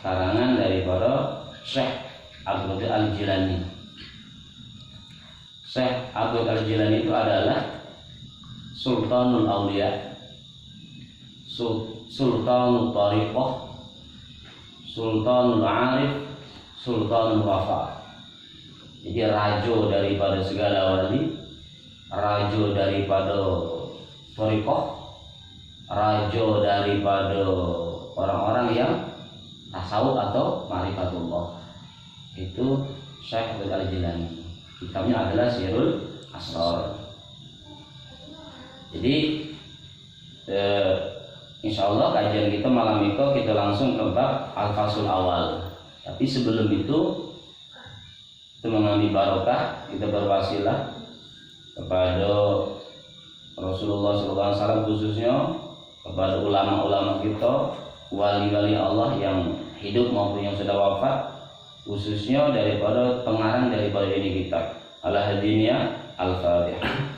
karangan daripada Syekh Abdul Qadir Al-Jilani. Syekh Abdul Qadir Al-Jilani itu adalah Sultanul Aulia, Sultanul Tariqah, Sultanul Arif, Sultanul Wafa. Jadi rajo daripada segala wali, rajo daripada Tariqah, rajo daripada orang-orang yang tasawuf atau ma'rifatullah. Itu Syekh Abdul Qadir Al-Jilani. Kitabnya adalah Sirrul Asrar. Jadi insyaallah kajian kita malam itu kita langsung ke bab Al-Fasul Awal. Tapi sebelum itu mengambil barokah, kita berwasilah kepada Rasulullah SAW, khususnya kepada ulama-ulama kita, wali-wali Allah yang hidup maupun yang sudah wafat, khususnya daripada pengarang daripada ini kitab Al-Hadiniyah Al-Fatihah.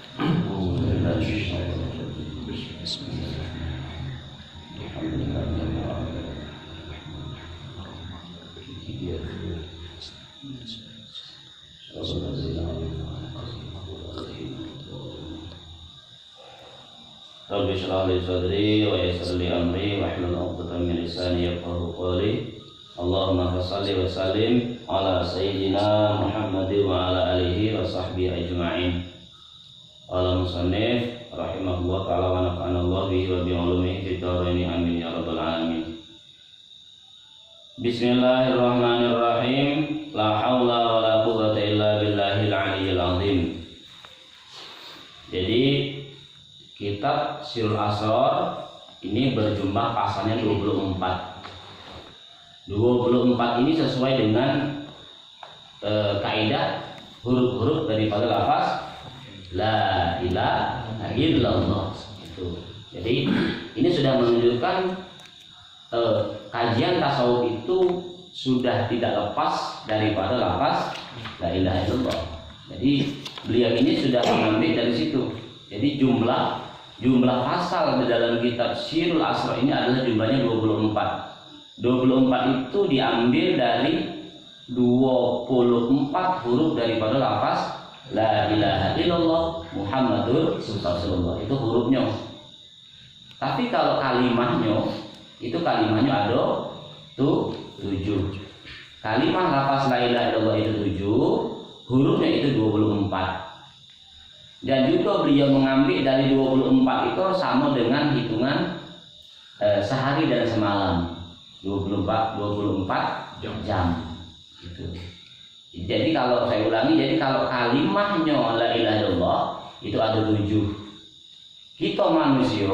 Rabbi shrah li sadri wa yassir li amri wahlul 'uqdatam min lisani yafqahu qawli. Allahumma shalli wa sallim ala sayyidina Muhammad wa ala alihi wa sahbihi ajma'in. Qala musannif rahimahullah ta'ala wa nafa'ana Allah bihi wa bi 'ulumihi fid dharain amin ya rabbal alamin. Bismillahirrahmanirrahim. La haula wa la quwwata illa billahil aliyyil azim. Jadi kitab Sirrul Asrar ini berjumlah pasalnya 24. 24 ini sesuai dengan kaidah huruf-huruf daripada lafaz la ilaha illallah. Itu. Jadi ini sudah menunjukkan kajian tasawuf itu sudah tidak lepas daripada lafaz la ilaha illallah. Jadi beliau ini sudah mengambil dari situ. Jadi jumlah pasal di dalam kitab Sirrul Asrar ini adalah jumlahnya 24. 24 itu diambil dari 24 huruf daripada lafaz la ilaha illallah Muhammadur Rasulullah. Itu hurufnya. Tapi kalau kalimahnya ada tuh 7. Kalimah lafaz la ilaha illallah itu 7, hurufnya itu 24. Dan juga beliau mengambil dari 24 itu sama dengan hitungan sehari dan semalam. 24 jam. Gitu. Jadi kalau saya ulangi, jadi kalau kalimahnya la ilaha illallah itu ada 7. Kita manusia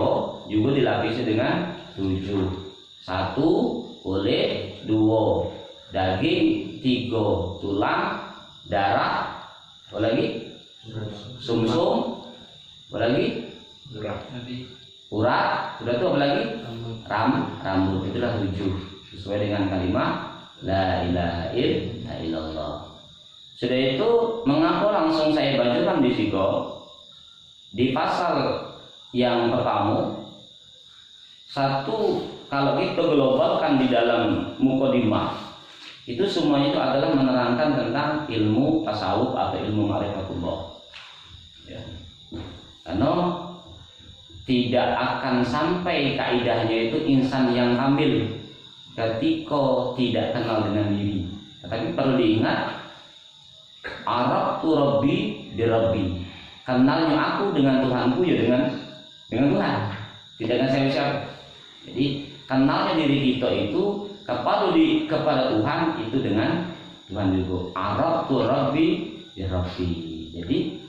juga dilapisi dengan 7. 1 kulit, 2 daging, 3 tulang, darah, apa lagi? Sumsum, apa lagi? Urat, sudah itu apa lagi? Rambut, itulah 7 sesuai dengan kalimat la ilaha illallah. Sudah itu mengapa langsung saya bacakan di situ di pasal yang pertama. Satu, kalau kita globalkan di dalam mukadimah itu semuanya itu adalah menerangkan tentang ilmu tasawuf atau ilmu ma'rifatullah. Ya. Karena tidak akan sampai kaidahnya itu insan yang kamil ketika tidak kenal dengan diri. Tetapi perlu diingat, araftu rabbi bi rabbi. Kenalnya aku dengan Tuhanku ya dengan Tuhan, tidak dengan siapa-siapa. Jadi kenalnya diri kita itu kepada Tuhan itu dengan Tuhan juga. Araftu rabbi bi rabbi. Jadi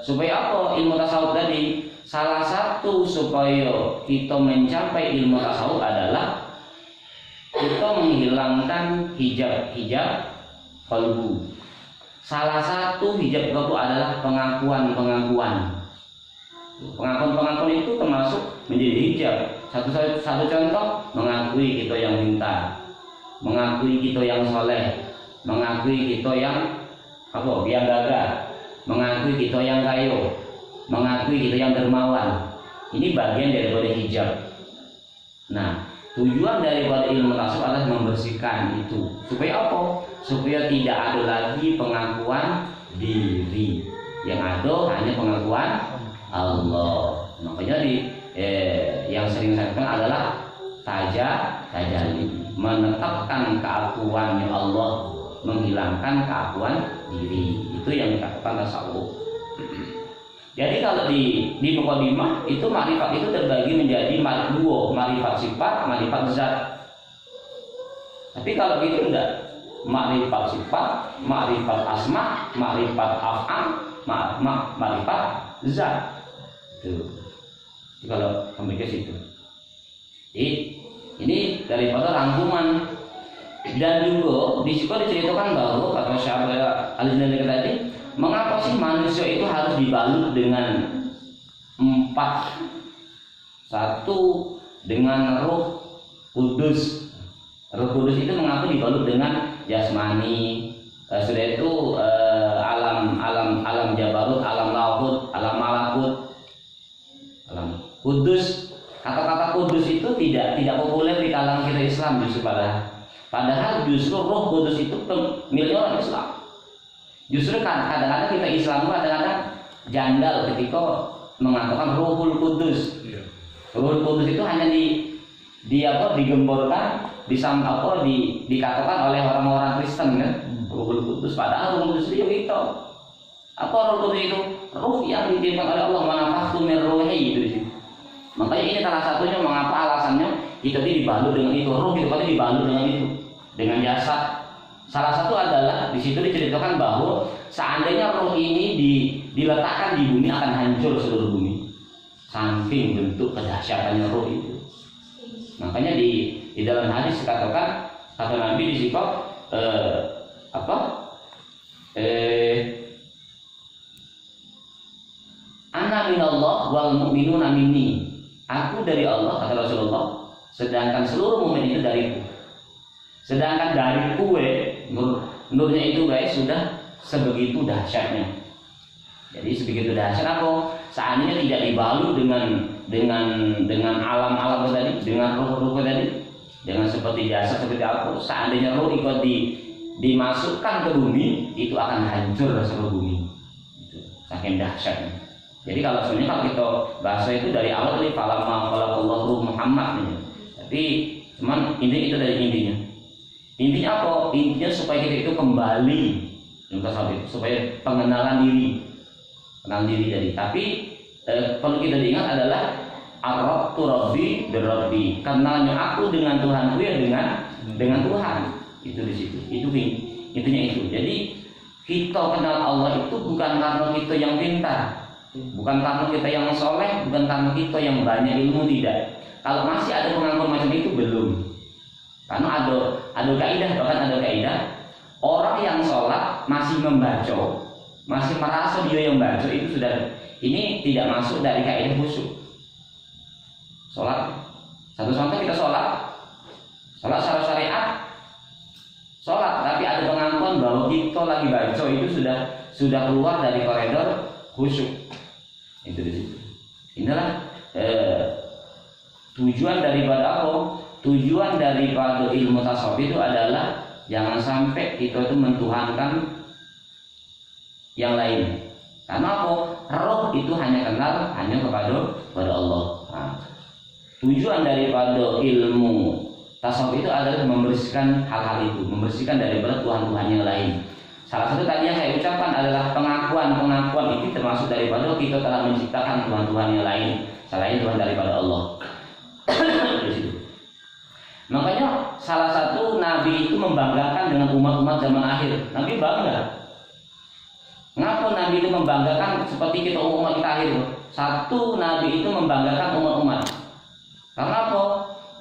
supaya apa ilmu tasawuf tadi? Salah satu supaya kita mencapai ilmu tasawuf adalah kita menghilangkan hijab qalbu. Salah satu hijab qalbu adalah pengakuan itu termasuk menjadi hijab. Satu contoh, mengakui kita yang pintar, mengakui kita yang soleh, mengakui kita yang gagah, mengakui kita yang kaya, mengakui kita yang dermawan. Ini bagian daripada hijab. Nah, Tujuan daripada ilmu tasawuf adalah membersihkan itu. Supaya apa? Supaya tidak ada lagi pengakuan diri. Yang ada hanya pengakuan Allah. Makanya yang sering saya katakan adalah tajalli, menetapkan keakuannya Allah, menghilangkan keakuan diri. Itu yang dikatakan tasawuf. Jadi kalau di muqaddimah itu makrifat itu terbagi menjadi dua, makrifat sifat, makrifat zat. Tapi kalau gitu enggak, makrifat sifat, makrifat asma, makrifat af'al, makrifat zat. Itu kalau sampai ke situ. Ini daripada rangkuman. Dan juga di situ diceritakan bahwa kata Syekh Al-Jilani tadi, mengapa sih manusia itu harus dibalut dengan 4? Satu, dengan Roh Kudus. Roh Kudus itu mengapa dibalut dengan jasmani? Sudah itu alam jabarut, alam lahut, alam malakut, alam kudus. Kata-kata kudus itu tidak populer di kalangan kita Islam justru padahal justru Roh Kudus itu milik orang Islam. Justru kan kadang-kadang kita Islam kadang-kadang janggal ketika mengatakan Ruhul Kudus. Ruhul Kudus itu hanya digemborkan, dikatakan oleh orang-orang Kristen kan, Ruhul Kudus. Padahal Ruhul Kudus itu apa Ruhul Kudus itu? Ruh yang ditiupkan oleh Allah, manafakhtu min ruhi itu di situ. Makanya ini salah satunya mengapa alasannya kita dibalut dengan itu, ruh itu pasti dibalut dengan itu, dengan jasad. Salah satu adalah di situ diceritakan bahwa seandainya roh ini diletakkan di bumi akan hancur seluruh bumi. Saking bentuk kedahsyatannya roh itu. Makanya di dalam hadis dikatakan, kata Nabi di situ ana minallah wal mu'minuna minni. Aku dari Allah, kata Rasulullah, sedangkan seluruh mukmin itu dariku. Sedangkan dari kue nurnya itu guys sudah sebegitu dahsyatnya. Jadi sebegitu dahsyat apa? Seandainya tidak dibalut dengan alam-alam tadi, dengan ruh-ruh tadi, dengan seperti jasad seperti apa? Seandainya ruh ikut dimasukkan ke bumi, itu akan hancur seluruh bumi. Itu saking dahsyatnya. Jadi kalau sebenarnya kalau kita bahasa itu dari awal tadi falamma khalaqallahu Muhammad nih. Tapi cuman ini itu dari intinya. Intinya apa? Intinya supaya kita itu kembali supaya pengenalan diri, kenal diri tadi. Tapi perlu kita diingat adalah arabtu rabbi birabbi. Kenalnya aku dengan Tuhanku ya dengan Tuhan. Itu di situ. Itu intinya itu. Jadi kita kenal Allah itu bukan karena kita yang pintar. Bukan karena kita yang soleh, bukan karena kita yang banyak ilmu, tidak. Kalau masih ada pengakuan macam itu belum. Karena ada kaidah, bahkan ada kaidah orang yang sholat masih membaca, masih merasa dia yang baca itu sudah ini tidak masuk dari kaidah khusyuk. Sholat, satu contoh kita sholat secara syariat, sholat tapi ada pengakuan bahwa kita lagi baca itu sudah keluar dari koridor khusyuk. Itu di situ. Inilah tujuan daripada apa? Tujuan daripada ilmu tasawuf itu adalah jangan sampai kita itu mentuhankan yang lain. Karena apa? Roh itu hanya kepada Allah. Nah, tujuan daripada ilmu tasawuf itu adalah membersihkan hal-hal itu, membersihkan daripada Tuhan-Tuhan yang lain. Salah satu tadi yang saya ucapkan adalah pengakuan itu termasuk daripada kita telah menciptakan Tuhan-Tuhan yang lain selain Tuhan daripada Allah. Di situ. Makanya salah satu Nabi itu membanggakan dengan umat-umat zaman akhir. Nabi bangga. Mengapa Nabi itu membanggakan seperti kita umat kita akhir? Satu, Nabi itu membanggakan umat-umat. Karena apa?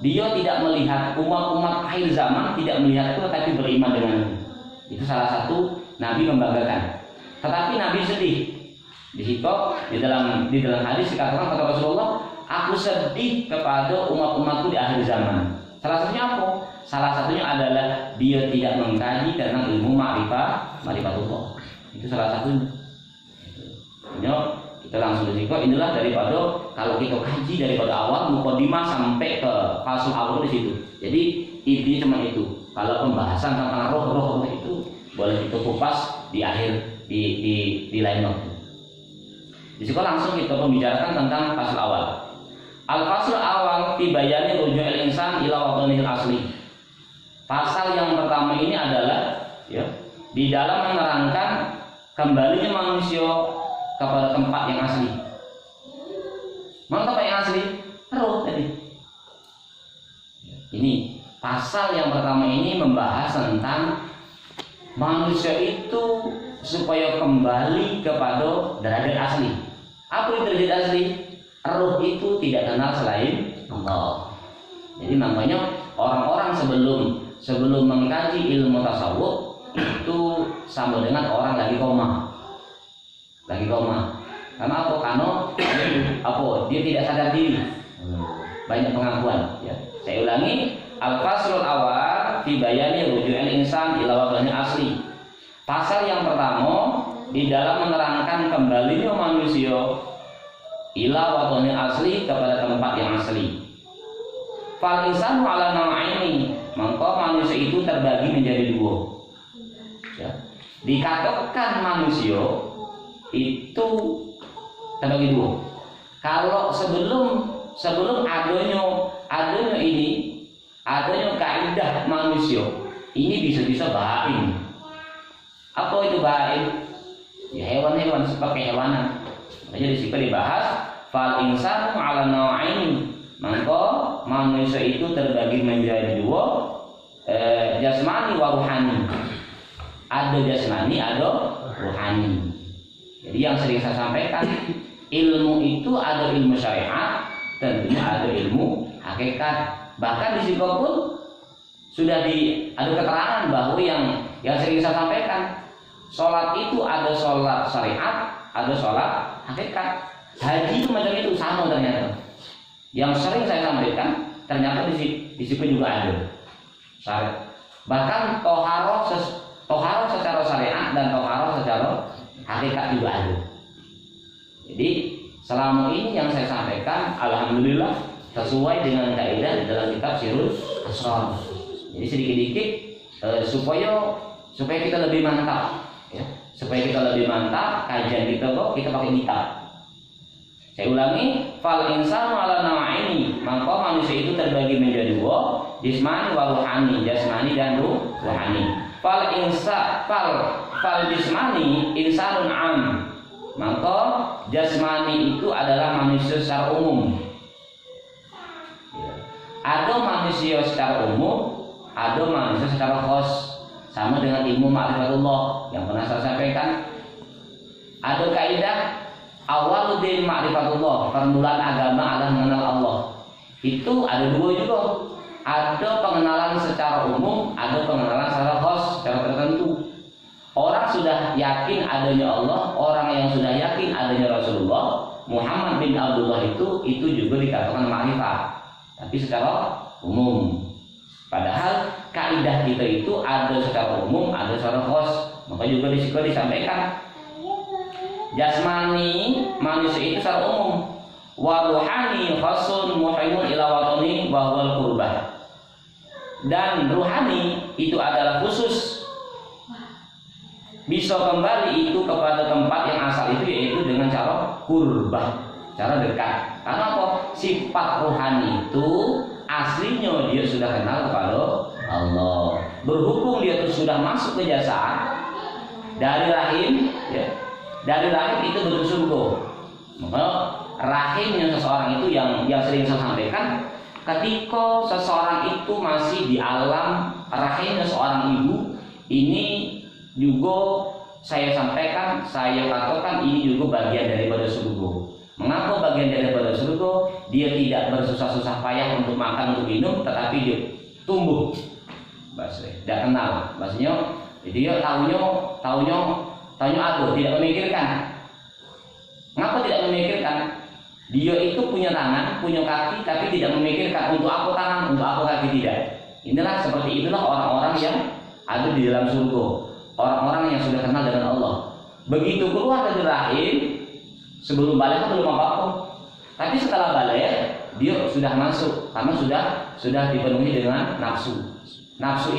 Dia tidak melihat umat-umat akhir zaman tidak melihat itu, tapi beriman dengannya. Itu salah satu Nabi membanggakan. Tetapi Nabi sedih. Di situ di dalam hadis dikatakan kata Rasulullah, aku sedih kepada umat-umatku di akhir zaman. Salah satunya apa? Salah satunya adalah dia tidak mengkaji tentang ilmu ma'rifatullah. Itu salah satunya. Kita Kita langsung risiko. Inilah daripada kalau kita kaji daripada awal mukadimah sampai ke fasal awal di situ. Jadi intinya cuma itu. Kalau pembahasan tentang roh itu boleh kita kupas di akhir di lain waktu. Di situ langsung kita membicarakan tentang fasal awal. Al-fasl awal fi bayani ruju'il insan ila watanihil asli. Pasal yang pertama ini adalah ya, di dalam menerangkan kembalinya manusia kepada tempat yang asli. Mana tempat yang asli? Roh tadi. Ini pasal yang pertama ini membahas tentang manusia itu supaya kembali kepada derajat asli. Apa itu derajat asli? Roh itu tidak kenal selain Allah. Jadi namanya orang-orang sebelum mengkaji ilmu tasawuf itu sama dengan orang lagi koma. Karena apa? Karena dia tidak sadar diri. Banyak pengakuan. Ya. Saya ulangi, al-faslul awal fi bayani ruju'il insan ila wad'il asli. Pasal yang pertama di dalam menerangkan kembalinya manusia ila wad'il asli kepada tempat yang asli. Fal insanu ala naw'aini, maka manusia itu terbagi menjadi dua. Ya. Dikatakan manusia itu terbagi dua. Kalau sebelum adanya kaidah manusia, ini bisa bahain. Apa itu bahain? Ya hewan-hewan seperti hewanan. Makanya di situ dibahas fal insanu ala naw'aini, maka manusia itu terbagi menjadi dua, jasmani wa ruhani. Ada jasmani, ada ruhani. Jadi yang sering saya sampaikan, ilmu itu ada ilmu syariat, tentunya ada ilmu hakikat. Bahkan di situ pun sudah ada keterangan bahwa yang sering saya sampaikan, sholat itu ada sholat syariat, ada sholat hakikat. Haji itu macam itu sama ternyata. Yang sering saya sampaikan ternyata di situ juga ada syariat. Bahkan toharoh secara syariat dan toharoh secara hakikat juga ada. Jadi selama ini yang saya sampaikan alhamdulillah sesuai dengan kaidah dalam kitab Sirrul Asrar. Jadi sedikit-sedikit supaya kita lebih mantap, ya. Supaya kita lebih mantap kajian kita pakai kitab. Saya ulangi, fal insanu ala naw'aini, maka manusia itu terbagi menjadi dua, jismani wa ruhani, jasmani dan ruhani. Fal jismani insanun am, maka jasmani itu adalah manusia secara umum. Ada manusia secara umum, ada manusia secara khas. Sama dengan ilmu ma'rifatullah yang pernah saya sampaikan. Ada kaidah awwaluddin ma'rifatullah, permulaan agama adalah mengenal Allah. Itu ada dua juga. Ada pengenalan secara umum, ada pengenalan secara khas, secara tertentu. Orang sudah yakin adanya Allah, orang yang sudah yakin adanya Rasulullah Muhammad bin Abdullah itu juga dikatakan ma'rifat, tapi secara umum. Padahal kaidah kita itu ada secara umum, ada secara khas. Maka juga di situ disampaikan jasmani manusia itu secara umum, wa ruhani khasun muhimun ila watani wa huwal qurbah. Dan ruhani itu adalah khusus, bisa kembali itu kepada tempat yang asal itu, yaitu dengan cara qurbah, cara dekat. Karena apa? Sifat ruhani itu aslinya dia sudah kenal kepada Allah. Berhubung dia itu sudah masuk ke jasad dari rahim, ya, dari rahim itu bentuk surga. Maka rahimnya seseorang itu yang sering saya sampaikan, ketika seseorang itu masih di alam rahimnya seorang ibu, ini juga saya sampaikan, saya katakan ini juga bagian daripada surga. Mengapa bagian daripada surga? Dia tidak bersusah-susah payah untuk makan, untuk minum, tetapi dia tumbuh. Tidak kenal. Maksudnya dia tahunya ada, tidak memikirkan. Mengapa tidak memikirkan? Dia itu punya tangan, punya kaki, tapi tidak memikirkan untuk apa tangan, untuk apa kaki, tidak. Seperti itulah orang-orang yang ada di dalam surga. Orang-orang yang sudah kenal dengan Allah. Begitu keluar dari rahim, Sebelum balik kan belum apa-apa. Tapi setelah balik dia sudah masuk karena sudah dipenuhi dengan nafsu. Nafsu